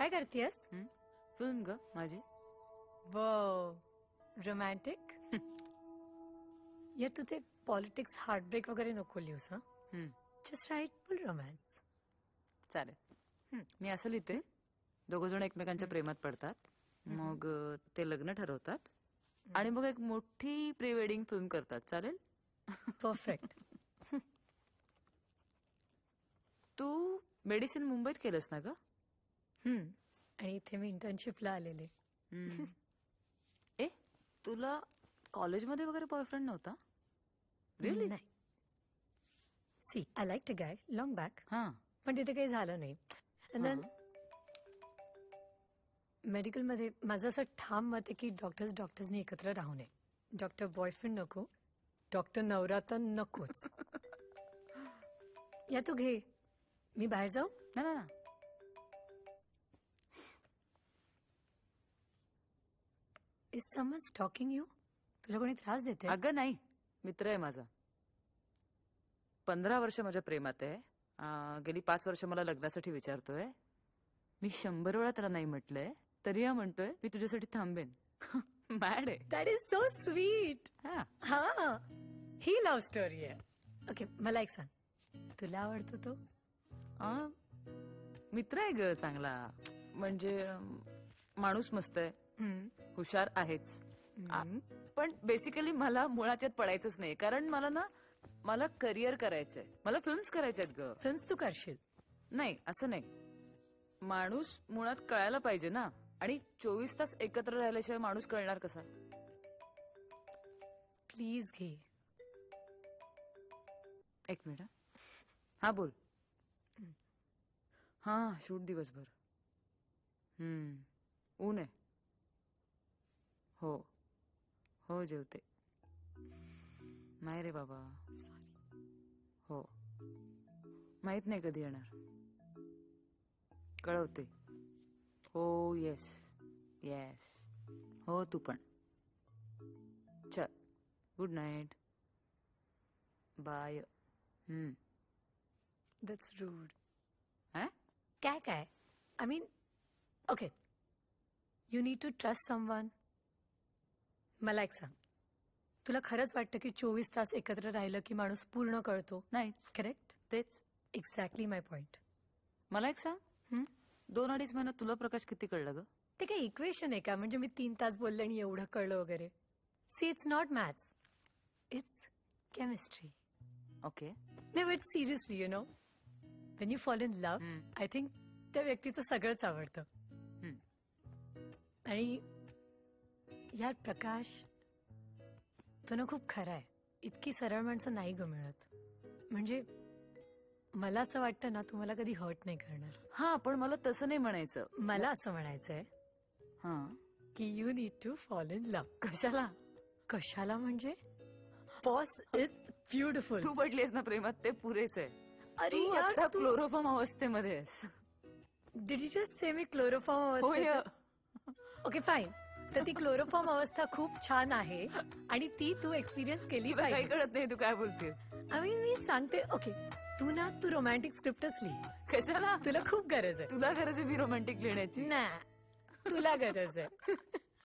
काय करतेयस? फिल्म ग माझी. रोमॅन्टिक. यार तू ते पॉलिटिक्स हार्टब्रेक वगैरे नको लिहूस. Just write full romance. चालेल. मी असं लिहिते, दोघ जण एकमेकांच्या प्रेमात पडतात, मग ते लग्न ठरवतात आणि मग एक मोठी प्री वेडिंग फिल्म करतात. चालेल? परफेक्ट. तू मेडिसिन मुंबईत केलंस ना ग? आणि इथे मी इंटर्नशिपला आलेले. ए, तुला कॉलेजमध्ये वगैरे बॉयफ्रेंड नव्हता? रिअली? नाही. See I like a guy long back. पण तिथे काही झालं नाही. मेडिकलमध्ये माझं असं ठाम मत आहे की डॉक्टर्सनी एकत्र राहू नये. डॉक्टर बॉयफ्रेंड नको, डॉक्टर नवरा तर नकोच. या तू घे, मी बाहेर जाऊ? ना. Is someone stalking you? तुला कोणी त्रास देते? अगं नाही, मित्र आहे माझा. 15 वर्ष माझ्या प्रेमात आहे. गेली 5 वर्ष मला लग्नासाठी विचारतोय. मी 100 वेळा त्याला नाही म्हटलंय, तरी हा म्हणतोय मी तुझ्यासाठी थांबेन. मॅड आहे. That is so sweet. हा, ही लव्ह स्टोरी आहे. ओके, मला एक सांग, तुला आवडतो तो? मित्र आहे ग चांगला. म्हणजे माणूस मस्त आहे, हुशार आहेच. पण बेसिकली मला मुळात यात पडायचंच नाही, कारण मला करिअर करायचंय. मला फिल्म्स करायच्यात ग. फिल्म्स तू करशील? नाही, असं नाही. माणूस मुळात कळायला पाहिजे ना. आणि 24 तास एकत्र राहिल्याशिवाय माणूस कळणार कसा? प्लीज घे. एक मिनिट. हा बोल. हा, शूट दिवसभर. ऊन आहे. हो जेवते. नाही रे बाबा. हो, माहित नाही कधी येणार. कळवते. हो, येस. हो, तू पण. चल, good night. Bye. That's rude. काय? काय? I mean, okay, you need to trust someone. मला एक सांग, तुला खरंच वाटतं की 24 तास एकत्र राहिलं की माणूस पूर्ण कळतो? नाही. करेक्ट? तेच. एक्झॅक्टली माय पॉइंट. मला एक सांग, 2-2.5 महिन्यात तुला प्रकाश किती कळलं ग? ते काही इक्वेशन आहे का? म्हणजे मी 3 तास बोलले आणि एवढं कळलं वगैरे? See, it's not maths, it's chemistry. Okay. नाही, but seriously, you know, when you fall in love, I think त्या व्यक्तीचं सगळंच आवडतं. आणि यार प्रकाश, तो ना खूप खरा आहे. इतकी सरळ माणसं नाही ग मिळत. म्हणजे मला असं वाटतं ना, तू मला कधी हर्ट नाही करणार. हा, पण मला तसं नाही म्हणायचं. मला असं म्हणायचंय की you need to fall in love. कशाला म्हणजे? Boss is beautiful. तू पडलीस ना प्रेमात, ते पुरेच आहे. अरे तू यार, आता क्लोरोफॉर्म अवस्थेमध्ये आहेस. Did you just say me chloroform अवस्थेत? Okay fine. तर ती क्लोरोफॉर्म अवस्था खूप छान आहे आणि ती तू एक्सपिरियन्स केली काही पाहिजे. कळत नाही तू काय बोलतेस. आय मीन, मी सांगते. ओके, तू रोमॅन्टिक स्क्रिप्टच लिही. कशाला? तुला खूप गरज आहे. तुला गरज आहे मी रोमॅन्टिक लिहिण्याची? नाही, तुला गरज आहे.